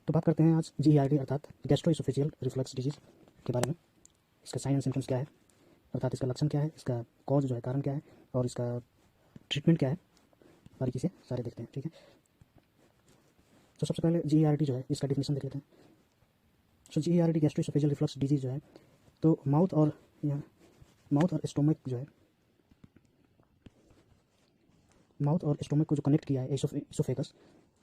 तो बात करते हैं आज GERD अर्थात गैस्ट्रोइसोफेजियल रिफ्लक्स डिजीज़ के बारे में। इसका साइन एंड सिम्टम्स क्या है, अर्थात इसका लक्षण क्या है, इसका कॉज जो है कारण क्या है और इसका ट्रीटमेंट क्या है, बारीकी से सारे देखते हैं। ठीक है, तो सबसे पहले GERD जो है इसका डेफिनेशन देख लेते हैं। सो GERD गैस्ट्रोइसोफेजियल रिफ्लक्स डिजीज़ जो है, तो माउथ और स्टोमक जो है, माउथ और स्टोमक को जो कनेक्ट किया है इसोफेगस,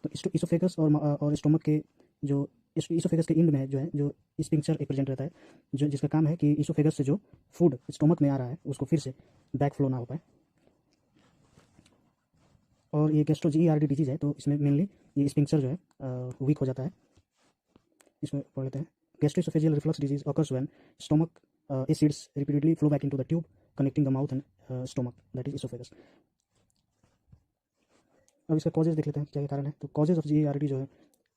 तो इसोफेगस और स्टोमक के जो इसोफेगस के एंड में जो है जो स्पिंक्चर एक प्रेजेंट रहता है, जो जिसका काम है कि इसोफेगस से जो फूड स्टोमक में आ रहा है उसको फिर से बैक फ्लो ना हो पाए। और ये गैस्ट्रो GERD डिजीज़ है, तो इसमें मेनली ये स्पिंक्चर जो है वीक हो जाता है। इसमें पढ़ लेते हैं। Gastroesophageal reflux disease occurs when stomach acids repeatedly flow back into the tube connecting the mouth and stomach, that is oesophagus. अब इसका कॉजेज देख लेते हैं क्या क्या कारण है। तो कॉजेज ऑफ GERD जो है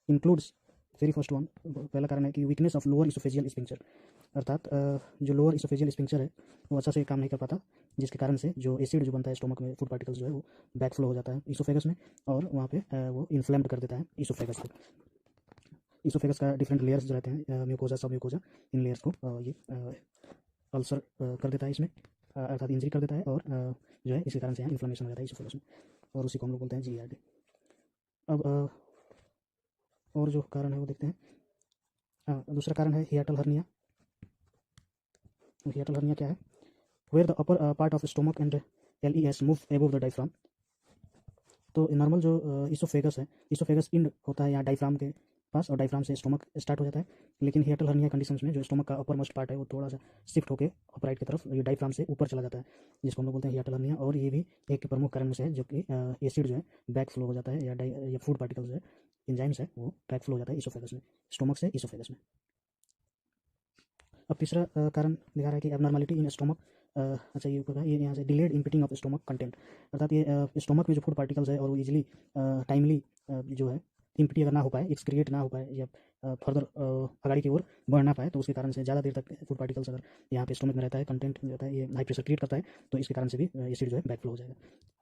इंक्लूड्स, वेरी फर्स्ट वन, पहला कारण है कि weakness of lower oesophageal sphincter, अर्थात जो लोअर इसोफेजियल स्पिंक्चर है वो अच्छा से काम नहीं कर पाता, जिसके कारण से जो एसिड जो बनता है स्टोमक में, फूड पार्टिकल्स जो है वो बैक फ्लो हो जाता है इसोफेगस में और वहाँ पे वो इन्फ्लेम्ड कर देता है इसोफेगस को। इसोफेगस का डिफरेंट लेयर्स जो रहते हैं, म्यूकोजा, सब म्यूकोजा, इन लेयर्स को ये अल्सर कर देता है इसमें, अर्थात इंजरी कर देता है और जो है इसी कारण से यहाँ इन्फ्लेमेशन हो जाता है इसोफेगस में, और उसी को हम लोग बोलते हैं GERD। अब और जो कारण है वो देखते हैं। दूसरा कारण है हियाटल हर्निया। हियाटल हर्निया क्या है? Where the upper part of stomach and LES move above the diaphragm. तो नॉर्मल जो इसोफेगस है, इसोफेगस इंड होता है यहाँ डायफ्राम के पास और डायफ्राम से स्टोमक स्टार्ट हो जाता है, लेकिन हियाटल हर्निया कंडीशंस में जो स्टोमक का अपर मोस्ट पार्ट है वो थोड़ा सा शिफ्ट होकर अपराइट की तरफ ये डायफ्राम से ऊपर चला जाता है, जिसको हम लोग बोलते हैं हियाटल हर्निया। और ये भी एक प्रमुख कारण में से है जो कि एसिड जो है बैक फ्लो हो जाता है, या फूड पार्टिकल्स जो है, एंजाइम्स है, वो बैक फ्लो हो जाता है इसोफेगस में, स्टोमक से इसोफेगस में। अब तीसरा कारण दिखा रहा है कि एबनॉर्मलिटी इन स्टोमक। अच्छा, ये ऊपर का ये यहाँ से डिलेड इम्पिटिंग ऑफ स्टोमक कंटेंट, अर्थात ये स्टोमक में जो फूड पार्टिकल्स है और वो इजीली टाइमली जो है इम्पिटी अगर ना हो पाए, एक्सक्रिएट ना हो पाए या फर्दर आगे की ओर बढ़ ना पाए, तो उसके कारण से ज़्यादा देर तक फूड पार्टिकल्स अगर यहाँ पे स्टोमक में रहता है, कंटेंट रहता है, ये हाई प्रेशर क्रिएट करता है, तो इसके कारण से भी एसिड जो है बैक फ्लो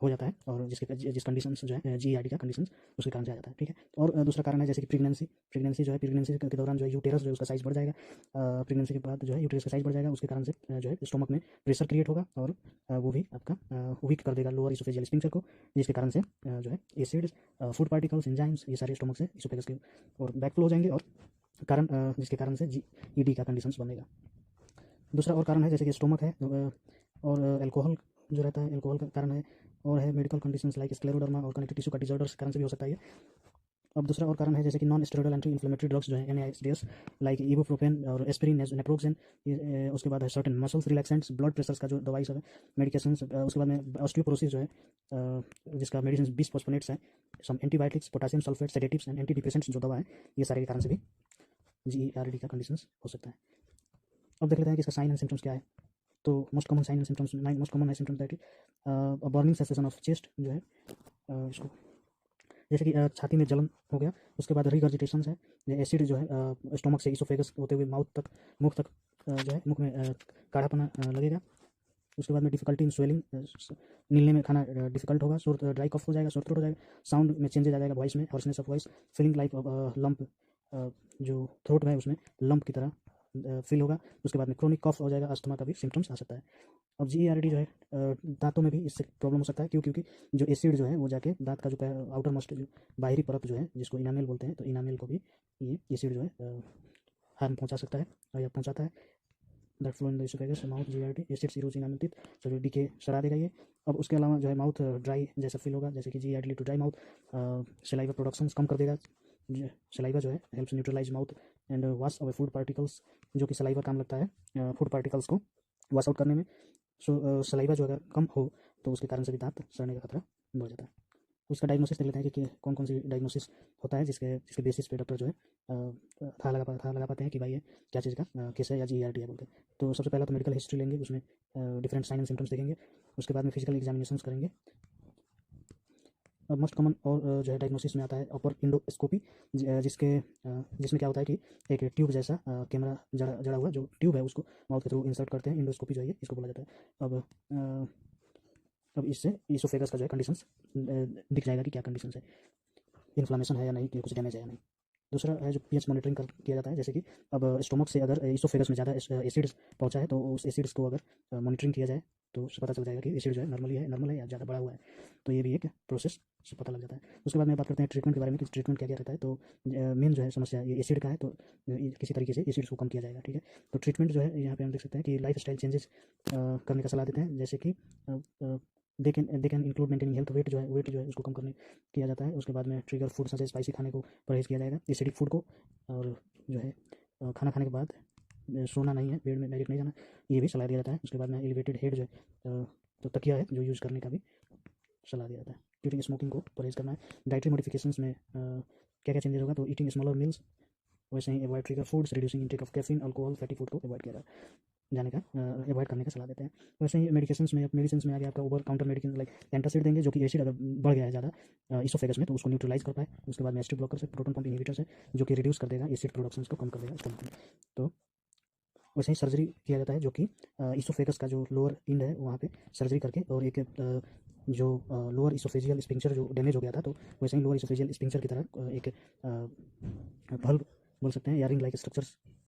हो जाता है और जिस कंडीशन जो है GERD का कंडीशन उसके कारण से आ जाता है। ठीक है, और दूसरा कारण है जैसे कि प्रेगनेंसी जो है, प्रेगनेंसी के दौरान जो है यूटेरस जो है उसका साइज बढ़ जाएगा, प्रेगनेंसी के बाद जो है यूटेरस का साइज बढ़ जाएगा, उसके कारण से जो है स्टोमक में प्रेशर क्रिएट होगा और वो भी आपका वीक कर देगा लोअर इसोफेजियल स्फिंक्टर को, जिसके कारण से जो है एसिड्स, फूड पार्टिकल्स, एंजाइम्स, ये सारे स्टोमक से इसोफेगस के और बैक फ्लो हो जाएंगे और कारण जिसके कारण से GED का कंडीशंस बनेगा। दूसरा और कारण है जैसे कि स्टोमक है और अल्कोहल जो रहता है, अल्कोहल का कारण है, और है मेडिकल कंडीशंस लाइक स्क्लेरोडर्मा और कनेक्टिव टिश्यू का डिसऑर्डर्स के कारण से भी हो सकता है ये। अब दूसरा और कारण है जैसे कि non steroidal anti inflammatory drugs जो है NSAIDs, लाइक इबुप्रोफेन और एस्पिरिन, नेप्रोक्सेन। उसके बाद है certain muscles relaxants, blood pressures का जो दवाई सब है, मेडिकेशंस। उसके बाद में ऑस्टियोपोरोसिस जो है, जिसका मेडिसिन बिस्फोस्फोनेट्स है, some antibiotics, potassium sulphate, sedatives and anti depressants जो दवा है, ये सारे के कारण से भी GERD का कंडीशंस हो सकता है। अब देख लेते हैं कि इसका साइन एंड सिम्टम्स क्या है। तो most common sign and symptoms, most common है symptoms that burning sensation of chest जो है, इसको जैसे कि छाती में जलन हो गया, उसके बाद रिगर्जिटेशन है, एसिड जो है स्टोमक से इसोफेगस होते हुए मुख तक जो है मुख में काढ़ापना लगेगा। उसके बाद में डिफिकल्टी इन स्वेलिंग, नीलने में खाना डिफिकल्ट होगा, ड्राई कफ हो जाएगा, सोर थ्रोट हो जाएगा, साउंड में चेंजेज आ जाएगा, वॉइस में hoarseness of voice, feeling like lump, जो थ्रोट में है उसमें लंप की तरह फील होगा। उसके बाद में क्रोनिक कफ हो जाएगा, अस्थमा का भी सिम्टम्स आ सकता है। अब GERD जो है दांतों में भी इससे प्रॉब्लम हो सकता है, क्योंकि जो एसिड जो है वो जाके दांत का जो आउटर मोस्ट जो बाहरी परत जो है जिसको इनामेल बोलते हैं, तो इनामेल को भी ये एसिड जो है हार्म पहुंचा सकता है या पहुंचाता है। That flow in the oesophagus mouth GERD acids Eros enamel teeth, जो डीके सड़ा देगा ये। अब उसके अलावा जो है माउथ ड्राई जैसा फील होगा, जैसे कि GERD lead to dry mouth, saliva productions कम कर देगा। सलाइवा जो है helps neutralize mouth and wash away food particles, जो कि सलाइवा काम लगता है फूड पार्टिकल्स को वॉश आउट करने में। सो सलाइवा जो अगर कम हो तो उसके कारण से भी दांत सड़ने का खतरा बढ़ जाता है। उसका डायग्नोसिस देख लेते हैं कि कौन कौन सी डायग्नोसिस होता है, जिसके बेसिस पे डॉक्टर जो है था लगा पाते हैं कि भाई ये क्या चीज़ का केस है या GERD है बोलते हैं। तो सबसे पहला तो मेडिकल हिस्ट्री लेंगे, उसमें डिफरेंट साइन एंड सिम्टम्स देखेंगे। उसके बाद में फिजिकल एग्जामिनेशन करेंगे। मोस्ट कॉमन और जो है डायग्नोसिस में आता है अपर इंडोस्कोपी, जिसमें क्या होता है कि एक ट्यूब जैसा कैमरा जड़ा हुआ जो ट्यूब है उसको माउथ के थ्रू इंसर्ट करते हैं, इंडोस्कोपी जो है इसको बोला जाता है। अब इससे इसोफेगस का जो है कंडीशंस दिख जाएगा कि क्या कंडीशंस है, इन्फ्लामेशन है या नहीं, कि कुछ डैमेज है या नहीं। दूसरा है जो पीएच मॉनिटरिंग किया जाता है, जैसे कि अब स्टोमक से अगर इसोफेगस में ज़्यादा एसिड्स पहुंचा है तो उस एसिड्स को अगर मॉनिटरिंग किया जाए तो उससे पता चल जाएगा कि एसिड जो है नॉर्मल है या ज़्यादा बढ़ा हुआ है। तो ये भी एक प्रोसेस से पता लग जाता है। उसके बाद में बात करते हैं ट्रीटमेंट के बारे में कि ट्रीटमेंट क्या क्या रहता है। तो मेन जो है समस्या ये एसिड का है, तो किसी तरीके से एसिड्स को कम किया जाएगा, ठीक है। तो ट्रीटमेंट जो है यहाँ पे हम देख सकते हैं कि लाइफ स्टाइल चेंजेस करने का सलाह देते हैं, जैसे कि they can include maintaining health, weight जो है उसको कम करने किया जाता है। उसके बाद में ट्रिगर फूड जैसे स्पाइसी खाने को परहेज़ किया जाएगा, एसिडिक फूड को, और जो है खाना खाने के बाद सोना नहीं है, बेड में डायरेक्ट नहीं जाना, ये भी सलाह दिया जाता है। उसके बाद में एलिवेटेड हेड जो है तो तकिया है जो यूज़ करने का भी सलाह दिया जाता है। क्विटिंग स्मोकिंग को परहेज़ करना है। डाइटरी मॉडिफिकेशंस में क्या क्या चेंजेस होगा, तो ईटिंग स्मॉलर मील्स, वैसे ही avoid trigger foods, reducing intake of caffeine, alcohol, fatty food को अवॉइड किया अवॉइड करने का सलाह देते हैं। वैसे ही मेडिकेशंस में आ गया आपका over counter medicine like antacid देंगे, जो कि एसिड अगर बढ़ गया है ज़्यादा इसोफेगस में तो उसको न्यूट्रलाइज कर पाए। उसके बाद में एसिड ब्लॉकर से, प्रोटॉन पंप इनहिबिटर से, जो कि रिड्यूस कर देगा एसिड प्रोडक्शन को, कम कर देगा स्टमक में। तो वैसे ही सर्जरी किया जाता है, जो कि इसोफेगस का जो लोअर इंड है वहाँ पे सर्जरी करके, और एक जो लोअर इसोफेजियल स्पिंक्चर जो डैमेज हो गया था, तो वैसे ही लोअर इसोफेजियल स्पिंक्चर की तरह एक बल्ब बोल सकते हैं या रिंग लाइक स्ट्रक्चर्स